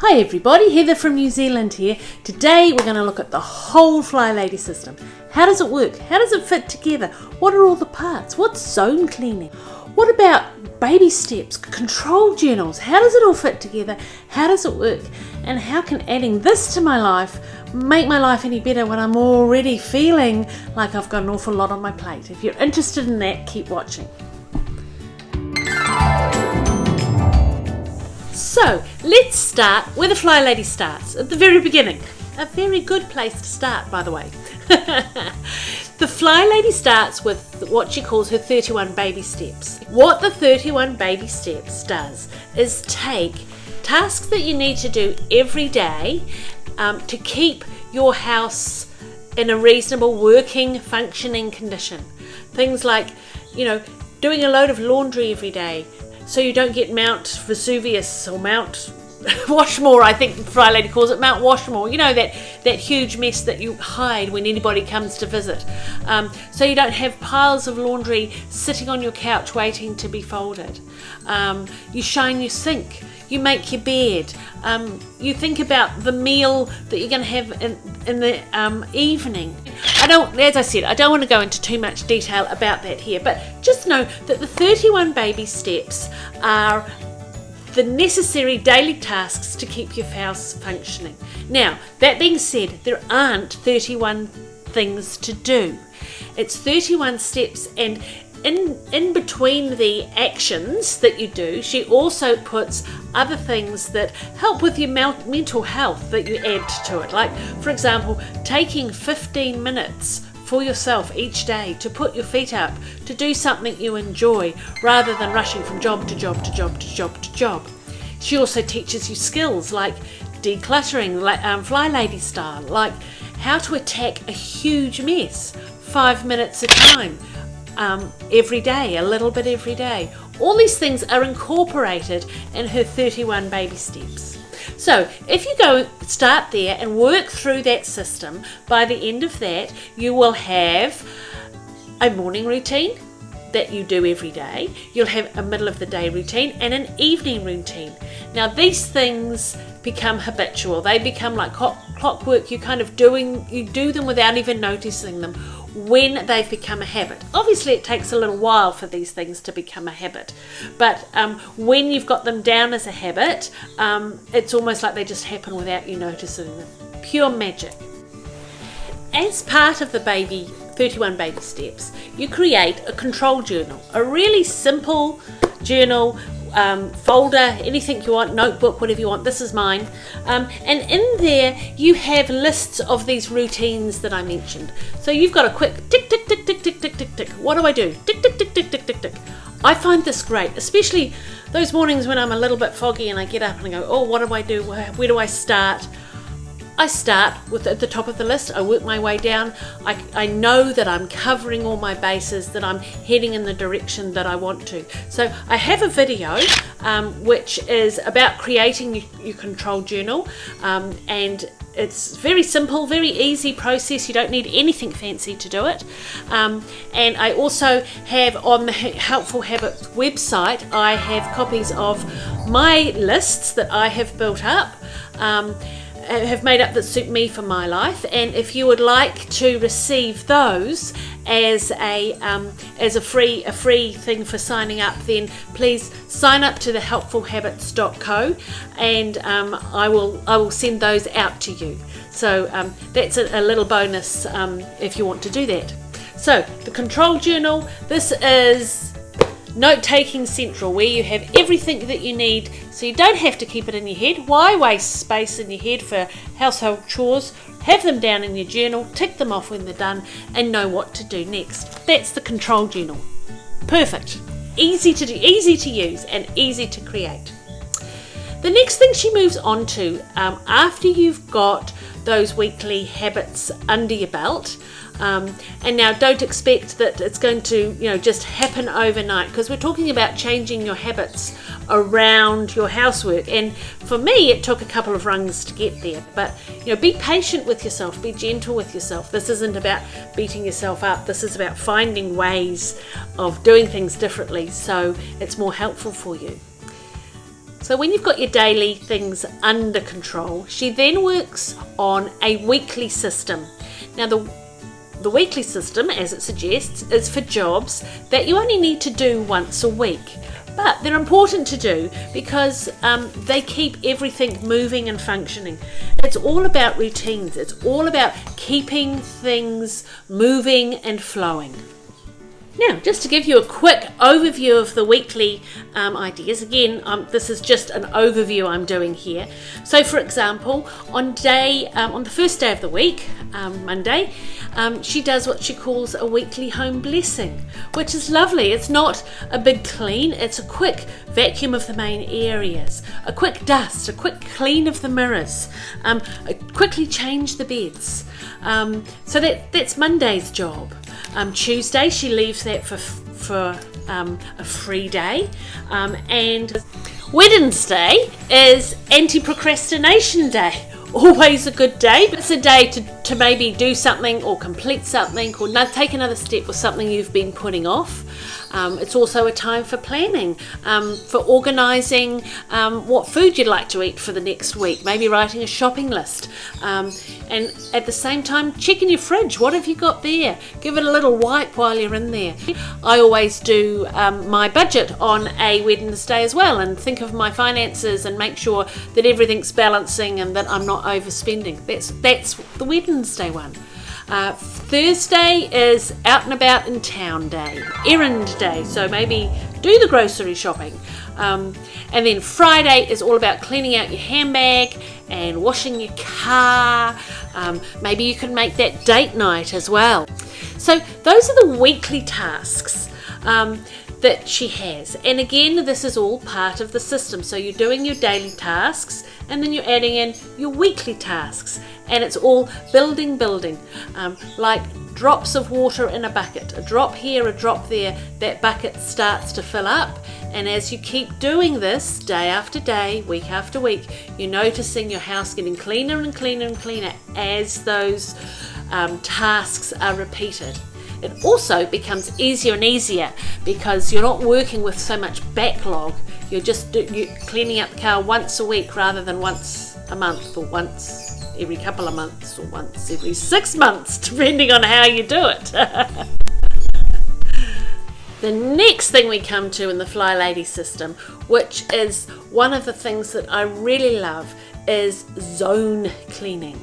Hi everybody, Heather from New Zealand here. Today we're going to look at the whole Flylady system. How does it work? How does it fit together? What are all the parts? What's zone cleaning? What about baby steps, control journals? How does it all fit together? How does it work? And how can adding this to my life make my life any better when I'm already feeling like I've got an awful lot on my plate? If you're interested in that, keep watching. So let's start where the Flylady starts, at the very beginning. A very good place to start, by the way. The Flylady starts with what she calls her 31 baby steps. What the 31 baby steps does is take tasks that you need to do every day to keep your house in a reasonable working, functioning condition. Things like, doing a load of laundry every day, so you don't get Mount Vesuvius or Mount Washmore, I think Flylady calls it, Mount Washmore, that huge mess that you hide when anybody comes to visit. So you don't have piles of laundry sitting on your couch waiting to be folded. You shine your sink, you make your bed, you think about the meal that you're going to have in the evening. As I said, I don't want to go into too much detail about that here, but just know that the 31 baby steps are the necessary daily tasks to keep your house functioning. Now, that being said, there aren't 31 things to do. It's 31 steps, and in between the actions that you do, she also puts other things that help with your mental health that you add to it. Like, for example, taking 15 minutes for yourself each day to put your feet up, to do something you enjoy, rather than rushing from job to job to job to job to job. She also teaches you skills like decluttering, like Flylady style, like how to attack a huge mess 5 minutes a time. Every day, a little bit every day. All these things are incorporated in her 31 baby steps. So if you go start there and work through that system, by the end of that you will have a morning routine that you do every day. You'll have a middle of the day routine and an evening routine. Now these things become habitual. They become like clockwork. You do them without even noticing them when they've become a habit. Obviously it takes a little while for these things to become a habit, but when you've got them down as a habit, it's almost like they just happen without you noticing them. Pure magic. As part of the 31 baby steps, you create a control journal, a really simple journal, folder, anything you want, notebook, whatever you want. This is mine, and in there you have lists of these routines that I mentioned. So you've got a quick tick tick tick tick tick tick tick tick. What do I do? Tick tick tick tick tick tick tick. I find this great, especially those mornings when I'm a little bit foggy and I get up and I go, oh, what do I do? Where do I start? I start with at the top of the list. I work my way down. I know that I'm covering all my bases, that I'm heading in the direction that I want to. So I have a video which is about creating your control journal, and it's very simple, very easy process. You don't need anything fancy to do it. And I also have on the Helpful Habits website, I have copies of my lists that I have built up, have made up that suit me for my life. And if you would like to receive those as a free thing for signing up, then please sign up to the helpfulhabits.co, and I will send those out to you. So that's a little bonus if you want to do that. So the control journal, this is note-taking central, where you have everything that you need, so you don't have to keep it in your head. Why waste space in your head for household chores? Have them down in your journal, tick them off when they're done, and know what to do next. That's the control journal. Perfect. Easy to do, easy to use, and easy to create. The next thing she moves on to, after you've got those weekly habits under your belt, and now don't expect that it's going to just happen overnight, because we're talking about changing your habits around your housework, and for me it took a couple of rungs to get there. But be patient with yourself, be gentle with yourself. This isn't about beating yourself up. This is about finding ways of doing things differently so it's more helpful for you. So when you've got your daily things under control, she then works on a weekly system. Now the weekly system, as it suggests, is for jobs that you only need to do once a week. But they're important to do because they keep everything moving and functioning. It's all about routines. It's all about keeping things moving and flowing. Now, just to give you a quick overview of the weekly ideas, again, this is just an overview I'm doing here. So, for example, on the first day of the week, Monday, she does what she calls a weekly home blessing, which is lovely. It's not a big clean, it's a quick vacuum of the main areas, a quick dust, a quick clean of the mirrors, quickly change the beds. So that's Monday's job. Tuesday she leaves that for a free day, and Wednesday is anti-procrastination day. Always a good day, but it's a day to maybe do something or complete something or take another step with something you've been putting off. It's also a time for planning, for organising what food you'd like to eat for the next week, maybe writing a shopping list, and at the same time checking your fridge. What have you got there? Give it a little wipe while you're in there. I always do my budget on a Wednesday as well, and think of my finances and make sure that everything's balancing and that I'm not overspending. That's the Wednesday one. Thursday is out and about in town day, errand day, so maybe do the grocery shopping. And then Friday is all about cleaning out your handbag and washing your car. Maybe you can make that date night as well. So those are the weekly tasks that she has. And again, this is all part of the system. So you're doing your daily tasks and then you're adding in your weekly tasks, and it's all building, like drops of water in a bucket. A drop here, a drop there, that bucket starts to fill up, and as you keep doing this day after day, week after week, you're noticing your house getting cleaner and cleaner and cleaner as those tasks are repeated. It also becomes easier and easier because you're not working with so much backlog. You're cleaning up the car once a week rather than once a month, or once every couple of months, or once every 6 months, depending on how you do it. The next thing we come to in the Flylady system, which is one of the things that I really love, is zone cleaning.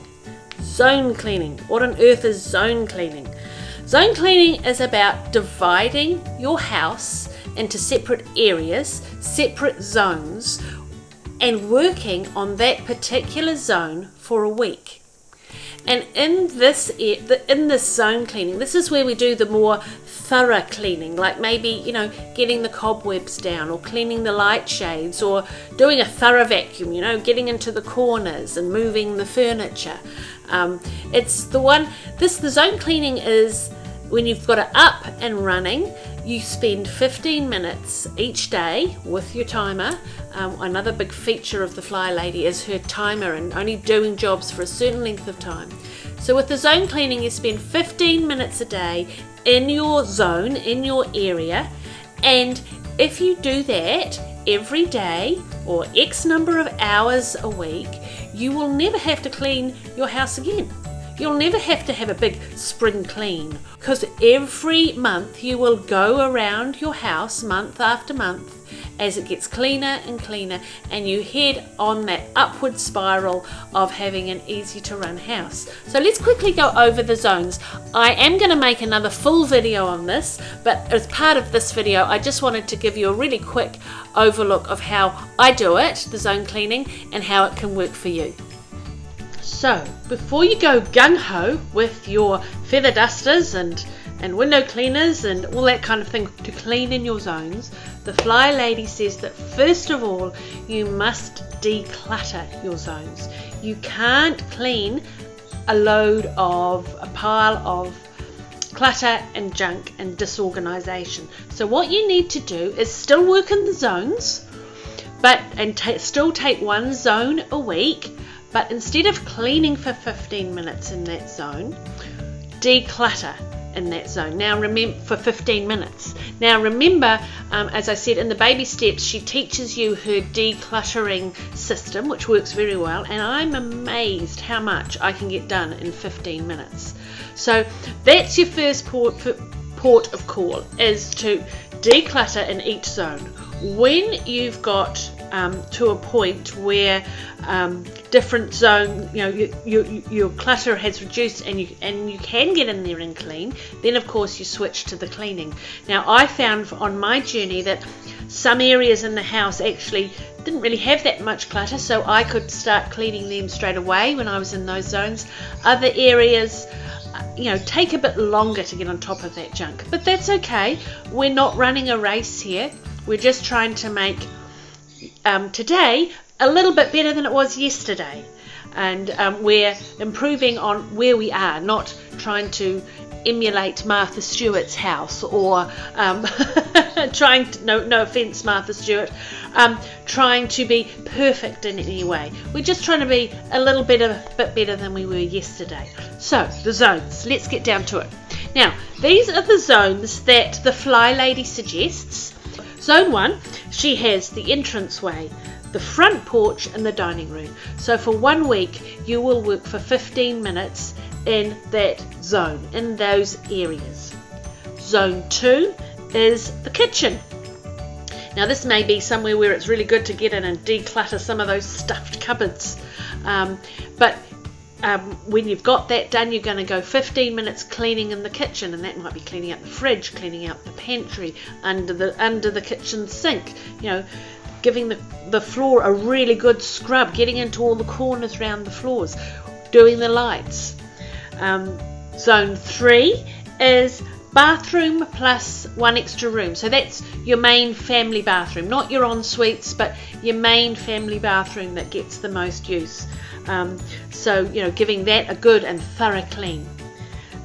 Zone cleaning. What on earth is zone cleaning? Zone cleaning is about dividing your house into separate areas, separate zones, and working on that particular zone for a week. And in this zone cleaning, this is where we do the more thorough cleaning, like maybe, getting the cobwebs down, or cleaning the light shades, or doing a thorough vacuum, getting into the corners and moving the furniture. The zone cleaning is when you've got it up and running. You spend 15 minutes each day with your timer. Another big feature of the Flylady is her timer and only doing jobs for a certain length of time. So with the zone cleaning, you spend 15 minutes a day in your zone, in your area, and if you do that every day or X number of hours a week, you will never have to clean your house again. You'll never have to have a big spring clean, because every month you will go around your house month after month as it gets cleaner and cleaner, and you head on that upward spiral of having an easy to run house. So let's quickly go over the zones. I am going to make another full video on this, but as part of this video I just wanted to give you a really quick overlook of how I do it, the zone cleaning, and how it can work for you. So before you go gung-ho with your feather dusters and window cleaners and all that kind of thing to clean in your zones, the Flylady says that first of all you must declutter your zones. You can't clean a pile of clutter and junk and disorganization. So what you need to do is still work in the zones, still take one zone a week, but instead of cleaning for 15 minutes in that zone, declutter. in that zone. Now remember, for 15 minutes. Now remember, as I said in the baby steps, she teaches you her decluttering system, which works very well, and I'm amazed how much I can get done in 15 minutes. So that's your first port of call, is to declutter in each zone. When you've got to a point where different zone, your clutter has reduced and you can get in there and clean, then of course you switch to the cleaning. Now I found on my journey that some areas in the house actually didn't really have that much clutter, so I could start cleaning them straight away when I was in those zones. Other areas take a bit longer to get on top of that junk, but that's okay. We're not running a race here. We're just trying to make today a little bit better than it was yesterday, and we're improving on where we are, not trying to emulate Martha Stewart's house, or trying to, no offense Martha Stewart, trying to be perfect in any way. We're just trying to be a little bit better than we were yesterday. So the zones, let's get down to it. Now these are the zones that the Flylady suggests. Zone 1, she has the entranceway, the front porch and the dining room. So for 1 week you will work for 15 minutes in that zone, in those areas. Zone 2 is the kitchen. Now this may be somewhere where it's really good to get in and declutter some of those stuffed cupboards, but when you've got that done, you're going to go 15 minutes cleaning in the kitchen, and that might be cleaning out the fridge, cleaning out the pantry, under the kitchen sink, giving the floor a really good scrub, getting into all the corners around the floors, doing the lights. Zone 3 is bathroom plus 1 extra room. So that's your main family bathroom, not your en-suites, but your main family bathroom that gets the most use. So giving that a good and thorough clean.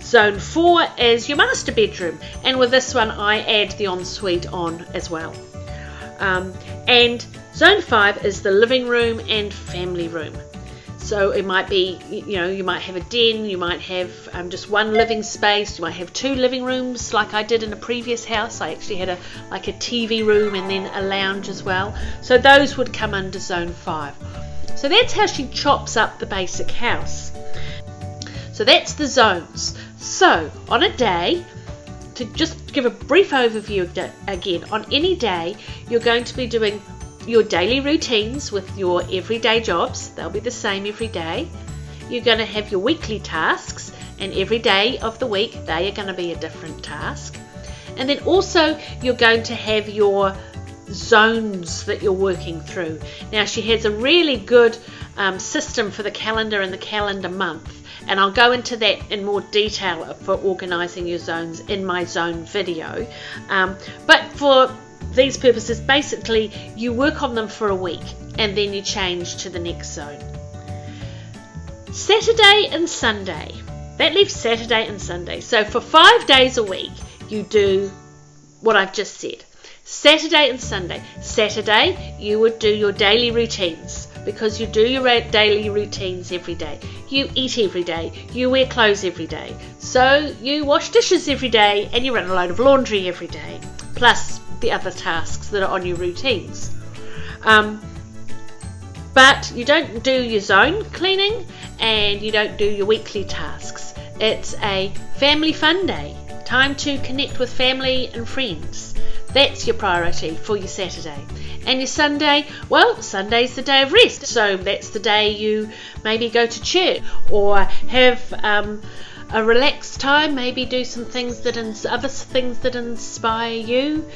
Zone 4 is your master bedroom, and with this one I add the ensuite on as well. And zone 5 is the living room and family room. So it might be, you might have a den, you might have just one living space, you might have 2 living rooms like I did in a previous house. I actually had a TV room and then a lounge as well. So those would come under zone 5. So that's how she chops up the basic house. So that's the zones. So on a day, to just give a brief overview again, on any day you're going to be doing your daily routines with your everyday jobs. They'll be the same every day. You're going to have your weekly tasks, and every day of the week they are going to be a different task. And then also you're going to have your zones that you're working through. Now she has a really good system for the calendar and the calendar month, and I'll go into that in more detail for organising your zones in my zone video, but for these purposes, basically you work on them for a week and then you change to the next zone. Saturday and Sunday, that leaves Saturday and Sunday. So for 5 days a week you do what I've just said. Saturday and Sunday. Saturday you would do your daily routines, because you do your daily routines every day. You eat every day, you wear clothes every day, so you wash dishes every day and you run a load of laundry every day, plus the other tasks that are on your routines. But you don't do your zone cleaning and you don't do your weekly tasks. It's a family fun day, time to connect with family and friends. That's your priority for your Saturday. And your Sunday, well, Sunday's the day of rest, so that's the day you maybe go to church or have a relaxed time, maybe do some things other things that inspire you,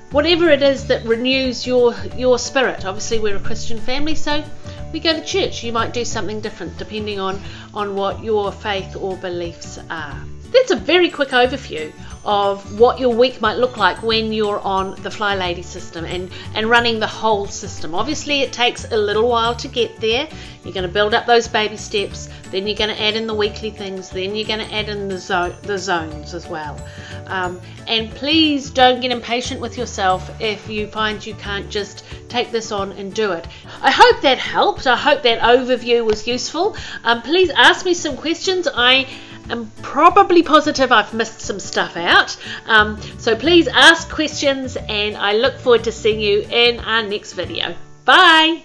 whatever it is that renews your spirit. Obviously we're a Christian family, so we go to church. You might do something different depending on what your faith or beliefs are. That's a very quick overview of what your week might look like when you're on the Flylady system and running the whole system. Obviously it takes a little while to get there. You're going to build up those baby steps, then you're going to add in the weekly things, then you're going to add in the zones as well. And please don't get impatient with yourself if you find you can't just take this on and do it. I hope that helped. I hope that overview was useful. Please ask me some questions. I I'm probably positive I've missed some stuff out. So please ask questions, and I look forward to seeing you in our next video. Bye!